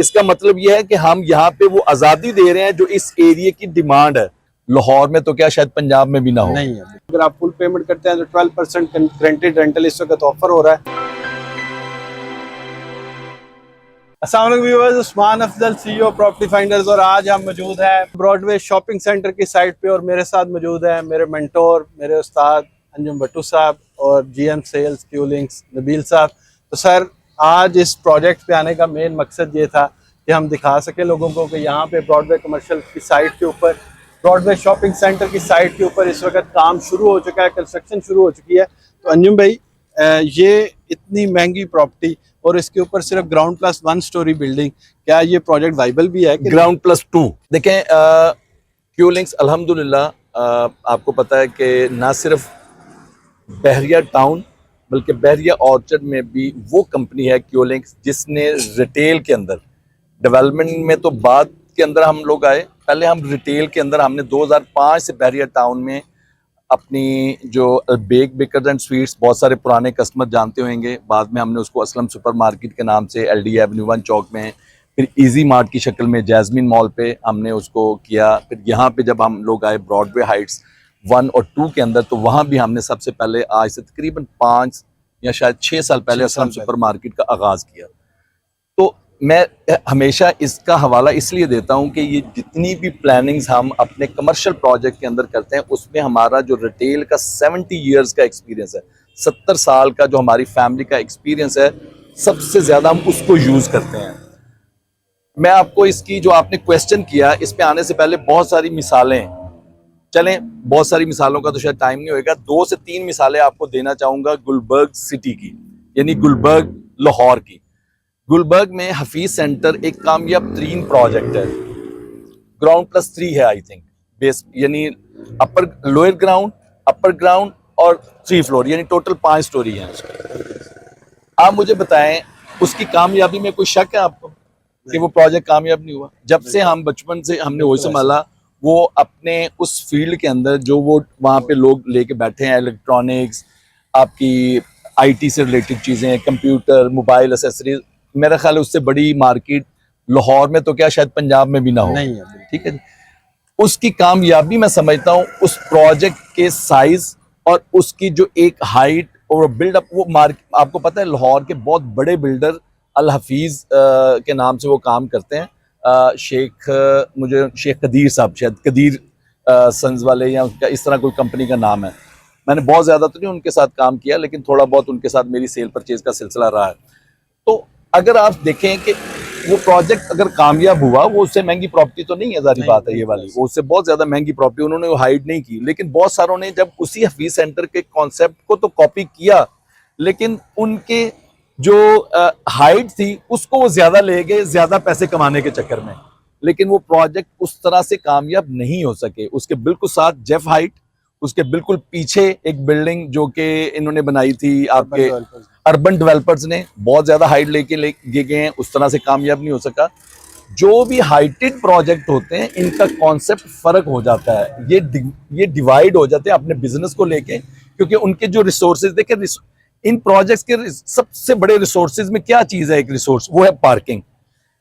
इसका मतलब यह है कि हम यहाँ पे वो आज़ादी दे रहे हैं जो इस एरिया की डिमांड है। लाहौर में तो क्या, शायद पंजाब में भी ना हो। नहीं है। अगर आप फुल पेमेंट करते हैं तो 12% ग्रांटेड रेंटल इस वक्त ऑफर हो रहा है। अस्सलाम वालेकुम viewers, Usman Afzal CEO property finders, और आज हम मौजूद हैं ब्रॉडवे शॉपिंग सेंटर की साइट पे और मेरे साथ मौजूद हैं मेरे मेंटोर, मेरे उस्ताद अंजुम भट्टू साहब और GM सेल्स क्यूलिंग्स नबील साहब। तो सर, आज इस प्रोजेक्ट पे आने का मेन मकसद ये था कि हम दिखा सकें लोगों को कि यहाँ पे ब्रॉडवे कमर्शियल की साइट के ऊपर, ब्रॉडवे शॉपिंग सेंटर की साइट के ऊपर इस वक्त काम शुरू हो चुका है, कंस्ट्रक्शन शुरू हो चुकी है। तो अंजुम भाई, ये इतनी महंगी प्रॉपर्टी और इसके ऊपर सिर्फ ग्राउंड प्लस 1 स्टोरी बिल्डिंग, क्या ये प्रोजेक्ट वाइबल भी है? ग्राउंड प्लस 2 देखें, क्यूलिंग्स अल्हम्दुलिल्लाह आपको पता है कि ना सिर्फ बहरिया टाउन बल्कि बहरिया ऑर्चर्ड में भी वो कंपनी है क्यूलिंग्स जिसने रिटेल के अंदर, डेवलपमेंट में तो बाद के अंदर हम लोग आए, पहले हम रिटेल के अंदर हमने 2005 से बहरिया टाउन में अपनी जो बेक बेकर्स एंड स्वीट्स, बहुत सारे पुराने कस्टमर जानते होंगे, बाद में हमने उसको असलम सुपर मार्केट के नाम से LD एवेन्यू 1 चौक में, फिर इजी मार्ट की शक्ल में जैस्मिन मॉल पे हमने उसको किया। फिर यहाँ पे जब हम लोग आए ब्रॉडवे हाइट्स 1 और 2 के अंदर, तो वहाँ भी हमने सबसे पहले आज से तकरीबन 5 या शायद 6 साल पहले असलम सुपर मार्केट का आगाज़ किया। तो मैं हमेशा इसका हवाला इसलिए देता हूं कि ये जितनी भी प्लानिंग्स हम अपने कमर्शियल प्रोजेक्ट के अंदर करते हैं उसमें हमारा जो रिटेल का 70 इयर्स का एक्सपीरियंस है, 70 साल का जो हमारी फैमिली का एक्सपीरियंस है, सबसे ज़्यादा हम उसको यूज़ करते हैं। मैं आपको इसकी जो आपने क्वेश्चन किया, इस पे आने से पहले बहुत सारी मिसालें, चलें बहुत सारी मिसालों का तो शायद टाइम नहीं होएगा, 2 से 3 मिसालें आपको देना चाहूँगा गुलबर्ग सिटी की, यानी गुलबर्ग लाहौर की। गुलबर्ग में हफीज सेंटर एक कामयाब तरीन प्रोजेक्ट है, ग्राउंड प्लस 3 है आई थिंक, बेस यानी upper lower ground, upper ground और 3 फ्लोर, यानी टोटल 5 स्टोरी है। आप मुझे बताएं, उसकी कामयाबी में कोई शक है आपको कि वो प्रोजेक्ट कामयाब नहीं हुआ? जब से हम बचपन से हमने वही संभाला, वो अपने उस फील्ड के अंदर जो वो वहाँ पे लोग लेके बैठे हैं, इलेक्ट्रॉनिक्स, आपकी IT से रिलेटेड चीज़ें, कंप्यूटर, मोबाइल एसेसरीज, मेरा ख्याल है उससे बड़ी मार्केट लाहौर में तो क्या शायद पंजाब में भी ना हो। नहीं है। ठीक है, उसकी कामयाबी मैं समझता हूँ उस प्रोजेक्ट के साइज और उसकी जो एक हाइट और बिल्डअप, वो आपको पता है लाहौर के बहुत बड़े बिल्डर अल हफीज के नाम से वो काम करते हैं, मुझे शेख कदीर साहब, शायद कदीर सन्स वाले या इस तरह कोई कंपनी का नाम है। मैंने बहुत ज़्यादा तो नहीं उनके साथ काम किया, लेकिन थोड़ा बहुत उनके साथ मेरी सेल परचेज का सिलसिला रहा है। तो अगर आप देखें कि वो प्रोजेक्ट अगर कामयाब हुआ, वो उससे महंगी प्रॉपर्टी तो नहीं है, जारी बात है ये वाली, वो उससे बहुत ज्यादा महंगी प्रॉपर्टी, उन्होंने वो हाइड नहीं की, लेकिन बहुत सारों ने जब उसी हफीज सेंटर के कॉन्सेप्ट को तो कॉपी किया, लेकिन उनके जो हाइट थी उसको वो ज्यादा ले गए, ज्यादा पैसे कमाने के चक्कर में, लेकिन वो प्रोजेक्ट उस तरह से कामयाब नहीं हो सके। उसके बिल्कुल साथ जेफ हाइट, उसके बिल्कुल पीछे एक बिल्डिंग जो कि इन्होंने बनाई थी आपके अर्बन डेवलपर्स ने, बहुत ज्यादा हाइट लेके गए हैं, उस तरह से कामयाब नहीं हो सका। जो भी हाइटेड प्रोजेक्ट होते हैं इनका कॉन्सेप्ट फर्क हो जाता है, ये डिवाइड हो जाते हैं अपने बिजनेस को लेके, क्योंकि उनके जो रिसोर्सेज, देखिए इन प्रोजेक्ट्स के सबसे बड़े रिसोर्सेज में क्या चीज है, एक रिसोर्स वो है पार्किंग।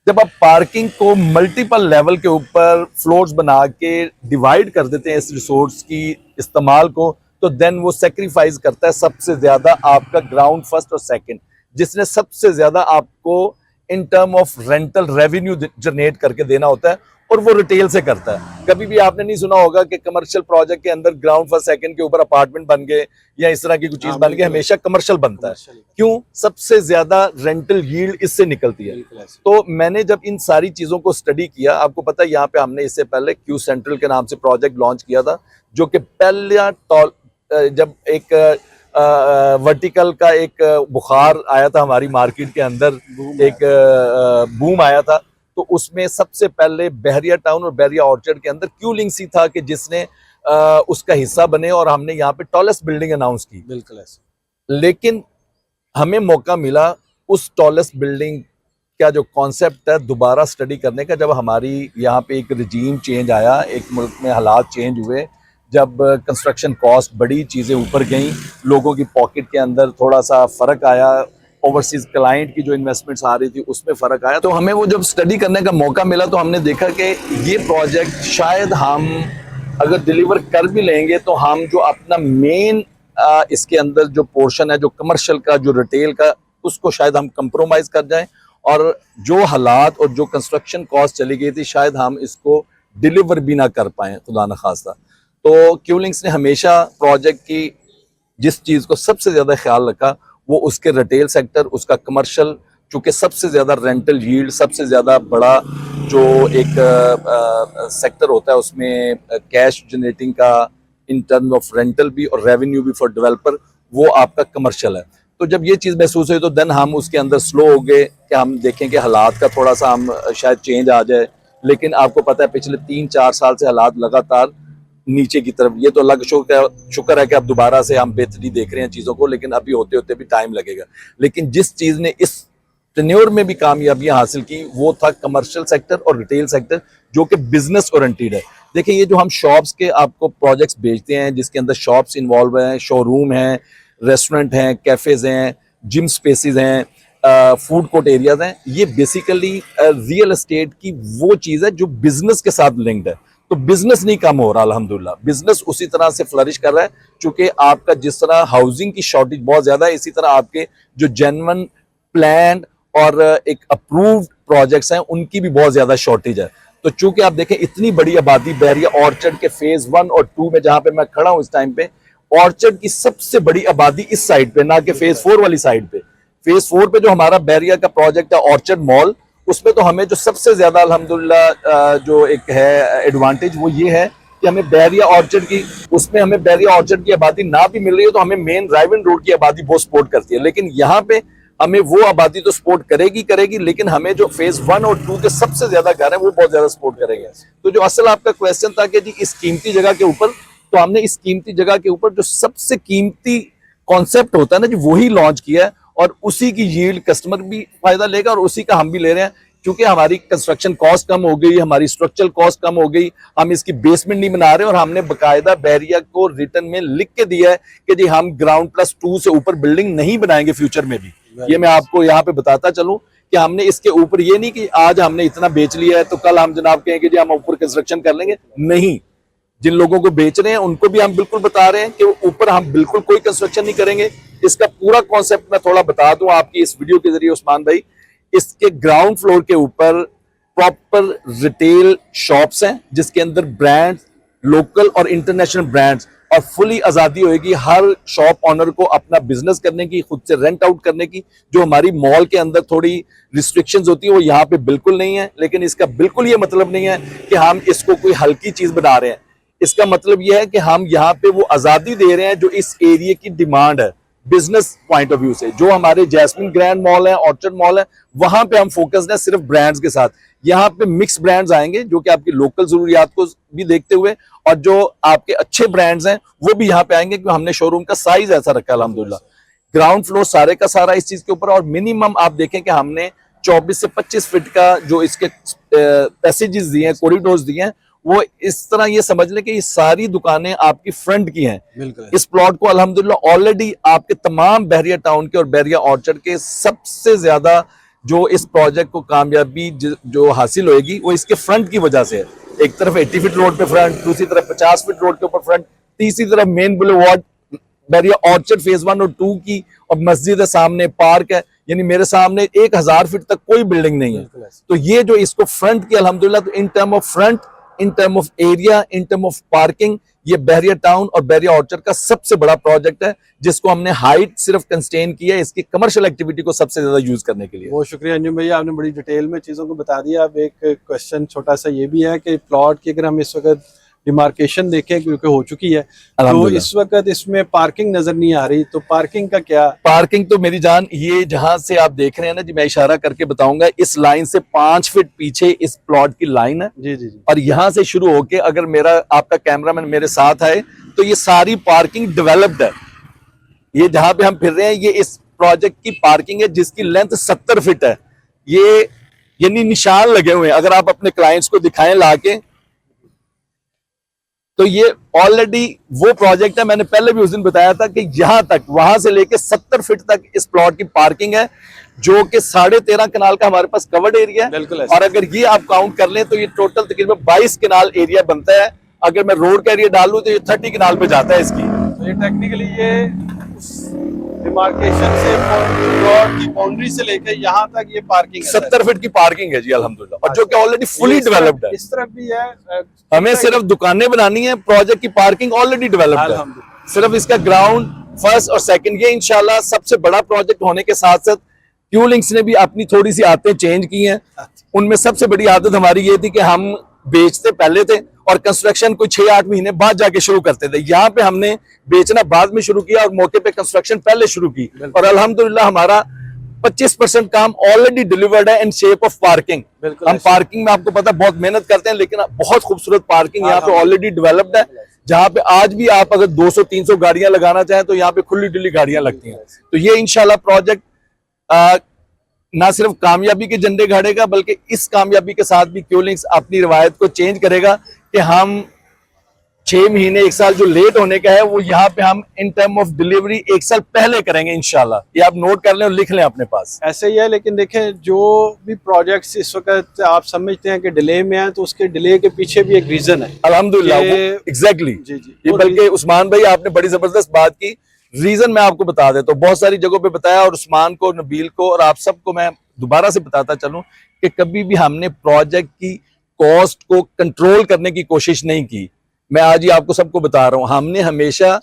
जब आप पार्किंग को मल्टीपल लेवल के ऊपर फ्लोर्स बना के डिवाइड कर देते हैं इस रिसोर्स की इस्तेमाल को, तो देन वो सेक्रीफाइस करता है सबसे ज्यादा आपका ग्राउंड फर्स्ट और सेकंड, जिसने सबसे ज्यादा आपको in term of rental revenue generate करके देना होता है, और वो रिटेल से करता है। कभी भी आपने नहीं सुना होगा कि कमर्शियल प्रोजेक्ट के अंदर ग्राउंड फर्स्ट सेकंड के ऊपर अपार्टमेंट बन गए या इस तरह की कुछ चीज बन गई, हमेशा कमर्शियल बनता है। क्यों? सबसे ज्यादा रेंटल यील्ड इससे निकलती है। तो मैंने जब इन सारी चीजों को स्टडी किया, आपको पता है यहाँ पे हमने इससे पहले क्यू सेंट्रल के नाम से प्रोजेक्ट लॉन्च किया था, जो कि पहला जब एक वर्टिकल का एक बुखार आया था हमारी मार्केट के अंदर, एक बूम आया था, तो उसमें सबसे पहले बहरिया टाउन और बहरिया ऑर्चर्ड के अंदर क्यूलिंग्स ही था कि जिसने उसका हिस्सा बने, और हमने यहाँ पे टॉलेस्ट बिल्डिंग अनाउंस की। बिल्कुल ऐसे। लेकिन हमें मौका मिला उस टॉलेस्ट बिल्डिंग का जो कॉन्सेप्ट है दोबारा स्टडी करने का, जब हमारी यहाँ पे एक रिजीम चेंज आया, एक मुल्क में हालात चेंज हुए, जब कंस्ट्रक्शन कॉस्ट, बड़ी चीज़ें ऊपर गई, लोगों की पॉकेट के अंदर थोड़ा सा फ़र्क आया, ओवरसीज क्लाइंट की जो इन्वेस्टमेंट्स आ रही थी उसमें फ़र्क आया। तो हमें वो जब स्टडी करने का मौका मिला तो हमने देखा कि ये प्रोजेक्ट शायद हम अगर डिलीवर कर भी लेंगे तो हम जो अपना मेन इसके अंदर जो पोर्शन है, जो कमर्शियल का, जो रिटेल का, उसको शायद हम कंप्रोमाइज़ कर जाएं, और जो हालात और जो कंस्ट्रक्शन कॉस्ट चली गई थी शायद हम इसको डिलीवर भी ना कर पाएँ, खुदा न खास्ता। तो क्यूलिंग्स ने हमेशा प्रोजेक्ट की जिस चीज़ को सबसे ज़्यादा ख्याल रखा वो उसके रिटेल सेक्टर, उसका कमर्शियल, चूँकि सबसे ज़्यादा रेंटल यील्ड, सबसे ज़्यादा बड़ा जो एक सेक्टर होता है उसमें कैश जनरेटिंग का इन टर्म ऑफ रेंटल भी और रेवेन्यू भी फॉर डेवलपर, वो आपका कमर्शियल है। तो जब ये चीज़ महसूस हुई तो देन हम उसके अंदर स्लो हो गए कि हम देखें कि हालात का थोड़ा सा हम शायद चेंज आ जाए। लेकिन आपको पता है पिछले 3-4 साल से हालात लगातार नीचे की तरफ, ये तो अल्लाह का शुक्र है कि अब दोबारा से हम बेहतरी देख रहे हैं चीज़ों को, लेकिन अभी होते होते भी टाइम लगेगा। लेकिन जिस चीज़ ने इस टेन्योर में भी कामयाबियां हासिल की वो था कमर्शियल सेक्टर और रिटेल सेक्टर, जो कि बिजनेस ओरिएंटेड है। देखिए, ये जो हम शॉप्स के आपको प्रोजेक्ट्स बेचते हैं जिसके अंदर शॉप्स इन्वॉल्व हैं, शोरूम हैं, रेस्टोरेंट हैं, कैफेज हैं, जिम स्पेसिस हैं, फूड कोर्ट एरियाज हैं, ये बेसिकली रियल एस्टेट की वो चीज़ है जो बिजनेस के साथ लिंक्ड है। तो बिजनेस नहीं कम हो रहा, अल्हम्दुलिल्लाह बिजनेस उसी तरह से फ्लरिश कर रहा है। चूंकि आपका जिस तरह हाउसिंग की शॉर्टेज बहुत ज्यादा है, इसी तरह आपके जो जेन्युइन प्लान और एक अप्रूव्ड प्रोजेक्ट्स हैं उनकी भी बहुत ज्यादा शॉर्टेज है। तो चूंकि आप देखें इतनी बड़ी आबादी बैरिया ऑर्चर्ड के फेज 1 और 2 में, जहां पे मैं खड़ा हूं इस टाइम पे, ऑर्चर्ड की सबसे बड़ी आबादी इस साइड पे, ना कि फेज 4 वाली साइड पे। फेज 4 पे जो हमारा बैरिया का प्रोजेक्ट है ऑर्चर्ड मॉल, उसमें तो हमें जो सबसे ज्यादा अल्हम्दुलिल्लाह जो एक है एडवांटेज वो ये है कि हमें बैरिया ऑर्चर्ड की, उसमें हमें बैरिया ऑर्चर्ड की आबादी ना भी मिल रही है तो हमें मेन ड्राइविंग रोड की आबादी बहुत सपोर्ट करती है। लेकिन यहाँ पे हमें वो आबादी तो सपोर्ट करेगी, लेकिन हमें जो फेज 1 और 2 के सबसे ज्यादा घर है वो बहुत ज्यादा सपोर्ट करेंगे। तो जो असल आपका क्वेश्चन था कि जी इस कीमती जगह के ऊपर, तो हमने इस कीमती जगह के ऊपर जो सबसे कीमती कॉन्सेप्ट होता है ना जी, वही लॉन्च किया है, और उसी की यील्ड कस्टमर भी फायदा लेगा और उसी का हम भी ले रहे हैं। क्योंकि हमारी कंस्ट्रक्शन कॉस्ट कम हो गई, हमारी स्ट्रक्चरल कॉस्ट कम हो गई, हम इसकी बेसमेंट नहीं बना रहे, और हमने बकायदा बैरिया को रिटर्न में लिख के दिया है कि जी हम ग्राउंड+2 से ऊपर बिल्डिंग नहीं बनाएंगे फ्यूचर में भी। ये मैं आपको यहाँ पे बताता चलूं कि हमने इसके ऊपर ये नहीं कि आज हमने इतना बेच लिया है तो कल हम जनाब कहेंगे जी हम ऊपर कंस्ट्रक्शन कर लेंगे। नहीं, जिन लोगों को बेच रहे हैं उनको भी हम बिल्कुल बता रहे हैं कि ऊपर हम बिल्कुल कोई कंस्ट्रक्शन नहीं करेंगे। इसका पूरा कॉन्सेप्ट मैं थोड़ा बता दूं आपकी इस वीडियो के जरिए उस्मान भाई। इसके ग्राउंड फ्लोर के ऊपर प्रॉपर रिटेल शॉप्स हैं जिसके अंदर ब्रांड्स, लोकल और इंटरनेशनल ब्रांड्स, और फुली आजादी होगी हर शॉप ऑनर को अपना बिजनेस करने की, खुद से रेंट आउट करने की। जो हमारी मॉल के अंदर थोड़ी रिस्ट्रिक्शंस होती है वो यहाँ पे बिल्कुल नहीं है। लेकिन इसका बिल्कुल ये मतलब नहीं है कि हम इसको कोई हल्की चीज बना रहे हैं। इसका मतलब यह है कि हम यहाँ पे वो आजादी दे रहे हैं जो इस एरिया की डिमांड है बिजनेस पॉइंट ऑफ व्यू से। जो हमारे जैस्मिन ग्रैंड मॉल है, ऑर्चर्ड मॉल है, वहां पे हम फोकस्ड है सिर्फ ब्रांड्स के साथ। यहाँ पे मिक्स ब्रांड्स आएंगे जो कि आपकी लोकल जरूरियात को भी देखते हुए, और जो आपके अच्छे ब्रांड्स हैं वो भी यहाँ पे आएंगे, क्योंकि हमने शोरूम का साइज ऐसा रखा है अल्हम्दुलिल्लाह। ग्राउंड फ्लोर सारे का सारा इस चीज के ऊपर, और मिनिमम आप देखें कि हमने 24 से 25 फीट का जो इसके पैसेजेस दिए हैं, कॉरिडोर्स दिए हैं, वो इस तरह ये समझ लें कि ये सारी दुकानें आपकी फ्रंट की हैं। इस प्लॉट को अल्हम्दुलिल्लाह ऑलरेडी आपके तमाम बहरिया टाउन के और बहरिया ऑर्चर्ड के सबसे ज्यादा जो इस प्रोजेक्ट को कामयाबी जो हासिल होगी वो इसके फ्रंट की वजह से है। एक तरफ 80 फीट रोड पे फ्रंट, दूसरी तरफ 50 फीट रोड के ऊपर फ्रंट, तीसरी तरफ मेन बुलेवार्ड बहरिया ऑर्चर्ड फेज 1 और 2 की, और मस्जिद है सामने, पार्क है, यानी मेरे सामने 1000 फीट तक कोई बिल्डिंग नहीं है। तो ये जो इसको फ्रंट की अल्हम्दुलिल्लाह, तो in term of front, in term of area, in term of parking, ये बहरिया टाउन और बहरिया ऑर्चर्ड का सबसे बड़ा प्रोजेक्ट है जिसको हमने हाइट सिर्फ कंस्टेन किया है इसकी कमर्शियल एक्टिविटी को सबसे ज्यादा यूज करने के लिए। बहुत शुक्रिया अंजुम भैया, आपने बड़ी डिटेल में चीज़ों को बता दिया। अब एक क्वेश्चन छोटा सा ये भी है कि प्लॉट की अगर हम इस वक्त डिमार्केशन देखें, क्योंकि हो चुकी है, तो इस वक्त इसमें पार्किंग नजर नहीं आ रही, तो पार्किंग का क्या? पार्किंग तो मेरी जान, ये जहां से आप देख रहे हैं ना जी, मैं इशारा करके बताऊंगा, इस लाइन से 5 फीट पीछे इस प्लॉट की लाइन है जी जी जी। और यहां से शुरू होके अगर मेरा आपका कैमरामैन मेरे साथ आए तो ये सारी पार्किंग डेवलप्ड है। ये जहां पे हम फिर रहे हैं ये इस प्रोजेक्ट की पार्किंग है जिसकी लेंथ 70 फीट है। ये यानी निशान लगे हुए हैं, अगर आप अपने क्लाइंट्स को दिखाएं लाके, तो ये ऑलरेडी वो प्रोजेक्ट है, मैंने पहले भी उस दिन बताया था कि यहां तक, वहां से लेके 70 फीट तक इस प्लॉट की पार्किंग है, जो कि 13.5 कनाल का हमारे पास कवर्ड एरिया है। बिल्कुल ऐसा। और अगर ये आप काउंट कर लें तो ये टोटल तकरीबन 22 कनाल एरिया बनता है। अगर मैं रोड का एरिया डाल लूं तो ये 30 कनाल पे जाता है इसकी। तो ये टेक्निकली ये डिमार्केशन से प्लॉट की बाउंड्री से लेकर यहाँ तक ये पार्किंग है। 70 फीट की पार्किंग है जी अल्हम्दुलिल्लाह, और जो कि ऑलरेडी फुली इस तरफ- डेवलप्ड है। इस तरफ भी है। हमें सिर्फ दुकानें बनानी है, प्रोजेक्ट की पार्किंग ऑलरेडी डेवलप्ड है। अल्हम्दुलिल्लाह। सिर्फ इसका ग्राउंड फर्स्ट और सेकंड, ये इंशाल्लाह सबसे बड़ा प्रोजेक्ट होने के साथ साथ क्यूलिंग्स ने भी अपनी थोड़ी सी आदतें चेंज की हैं। उनमें सबसे बड़ी आदत हमारी ये थी कि हम बेचते पहले थे और कंस्ट्रक्शन कोई 6-8 महीने बाद जाके शुरू करते थे। यहाँ पे हमने बेचना बाद में शुरू किया और मौके पे कंस्ट्रक्शन पहले शुरू की, और अल्हम्दुलिल्लाह हमारा 25% काम ऑलरेडी डिलीवर्ड है इन शेप ऑफ पार्किंग। बिल्कुल हम पार्किंग में आपको पता है बहुत मेहनत करते हैं, लेकिन बहुत खूबसूरत पार्किंग यहाँ पे ऑलरेडी डेवलप्ड है, जहाँ पे आज भी आप अगर 200-300 गाड़ियां लगाना चाहें तो यहाँ पे खुली डुली गाड़ियां लगती हैं। तो ये इंशाल्लाह प्रोजेक्ट ना सिर्फ कामयाबी के झंडे गाड़ेगा, बल्कि इस कामयाबी के साथ भी क्यूलिंग्स अपनी रवायत को चेंज करेगा कि हम 6 महीने 1 साल जो लेट होने का है वो यहाँ पे हम इन टर्म ऑफ डिलीवरी 1 साल पहले करेंगे इंशाल्लाह। ये आप नोट कर लें और लिख लें अपने पास। ऐसे ही है, लेकिन देखें जो भी प्रोजेक्ट्स इस वक्त आप समझते हैं कि डिले में है, तो उसके डिले के पीछे भी एक रीजन है। अल्हम्दुलिल्लाह, ये- एग्जैक्टली जी जी। ये बल्कि उस्मान भाई आपने बड़ी जबरदस्त बात की। रीजन मैं आपको बता देता हूँ, बहुत सारी जगहों पे बताया, और उस्मान को, नबील को और आप सबको मैं दोबारा से बताता चलूं कि कभी भी हमने प्रोजेक्ट की कॉस्ट को कंट्रोल करने की कोशिश नहीं की। मैं आज ही आपको सबको बता रहा हूं, हमने हमेशा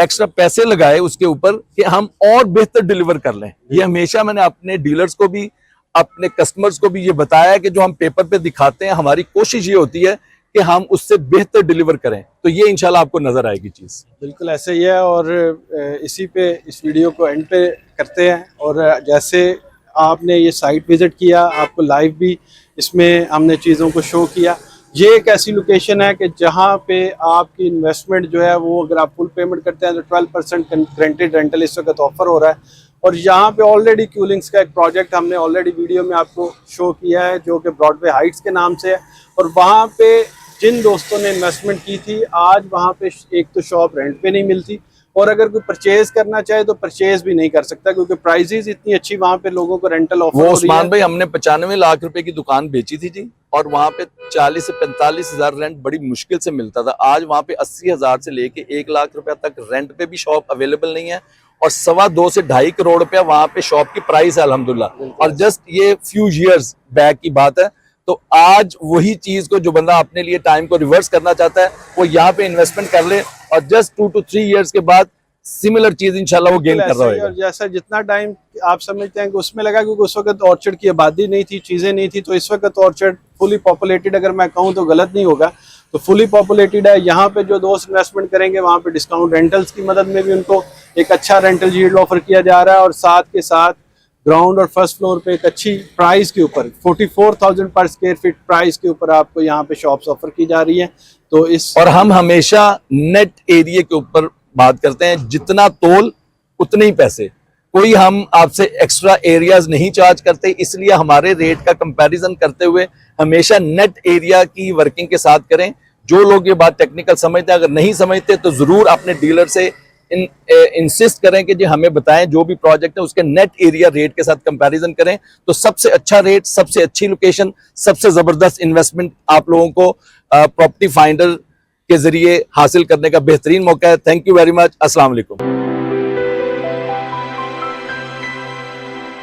एक्स्ट्रा पैसे लगाए उसके ऊपर कि हम और बेहतर डिलीवर कर लें। ये हमेशा मैंने अपने डीलर्स को भी, अपने कस्टमर्स को भी ये बताया कि जो हम पेपर पे दिखाते हैं, हमारी कोशिश ये होती है कि हम उससे बेहतर डिलीवर करें। तो ये इंशाल्लाह आपको नजर आएगी चीज। बिल्कुल ऐसे ही है, और इसी पे इस वीडियो को एंड पे करते हैं। और जैसे आपने ये साइट विजिट किया, आपको लाइव भी इसमें हमने चीज़ों को शो किया। ये एक ऐसी लोकेशन है कि जहाँ पे आपकी इन्वेस्टमेंट जो है वो, अगर आप फुल पेमेंट करते हैं तो 12% ग्रांटेड रेंटल इस वक्त ऑफर हो रहा है। और यहाँ पे ऑलरेडी क्यूलिंग्स का एक प्रोजेक्ट हमने ऑलरेडी वीडियो में आपको शो किया है, जो कि ब्रॉडवे हाइट्स के नाम से है। और वहाँ पे जिन दोस्तों ने इन्वेस्टमेंट की थी, आज वहाँ पे एक तो शॉप रेंट पे नहीं मिलती, और अगर कोई परचेज करना चाहे तो परचेज भी नहीं कर सकता, क्योंकि प्राइसेस इतनी अच्छी वहाँ पे लोगों को रेंटल ऑफर हो वो रही उस्मान है। भाई हमने 95 लाख रुपए की दुकान बेची थी जी, और वहां पे 40 से 45 हजार रेंट बड़ी मुश्किल से मिलता था। आज वहां पे 80 हजार से लेके 1 लाख रुपया तक रेंट पे भी शॉप अवेलेबल नहीं है, और 2.25 से 2.5 करोड़ रुपया वहां पे शॉप की प्राइस है अल्हम्दुलिल्लाह। और जस्ट ये फ्यू इयर्स बैक की बात है। तो आज वही चीज को जो बंदा अपने लिए टाइम को रिवर्स करना चाहता है, वो यहाँ पे इन्वेस्टमेंट कर ले, और जस्ट 2 to 3 इयर्स के बाद सिमिलर चीज इंशाल्लाह वो गेन कर रहा और होगा। जैसा जितना टाइम आप समझते हैं कि उसमें लगा, क्योंकि उस वक्त ऑर्चर्ड की आबादी नहीं थी, चीजें नहीं थी, तो इस वक्त ऑर्चर्ड फुली पॉपुलेटेड, अगर मैं कहूँ तो गलत नहीं होगा, तो फुली पॉपुलेटेड है। यहाँ पे जो दोस्त इन्वेस्टमेंट करेंगे, वहाँ पे डिस्काउंट रेंटल्स की मदद में भी उनको एक अच्छा रेंटल यील्ड ऑफर किया जा रहा है, और साथ के साथ ग्राउंड और फर्स्ट फ्लोर पे एक अच्छी प्राइस के ऊपर 44,000 पर स्क्वायर फीट प्राइस के ऊपर आपको यहाँ पे शॉप्स ऑफर की जा रही है। तो इस, और हम हमेशा नेट एरिया के ऊपर बात करते हैं, जितना तोल उतने ही पैसे, कोई हम आपसे एक्स्ट्रा एरियाज नहीं चार्ज करते, इसलिए हमारे रेट का कंपैरिजन करते हुए हमेशा नेट एरिया की वर्किंग के साथ करें। जो लोग ये बात टेक्निकल समझते हैं, अगर नहीं समझते तो जरूर अपने डीलर से इंसिस्ट करें कि जी हमें बताएं जो भी प्रोजेक्ट है उसके नेट एरिया रेट के साथ कंपैरिजन करें, तो सबसे अच्छा रेट, सबसे अच्छी लोकेशन, सबसे जबरदस्त इन्वेस्टमेंट आप लोगों को प्रॉपर्टी फाइंडर के जरिए हासिल करने का बेहतरीन मौका है। Thank you very much. अस्सलाम वालेकुम।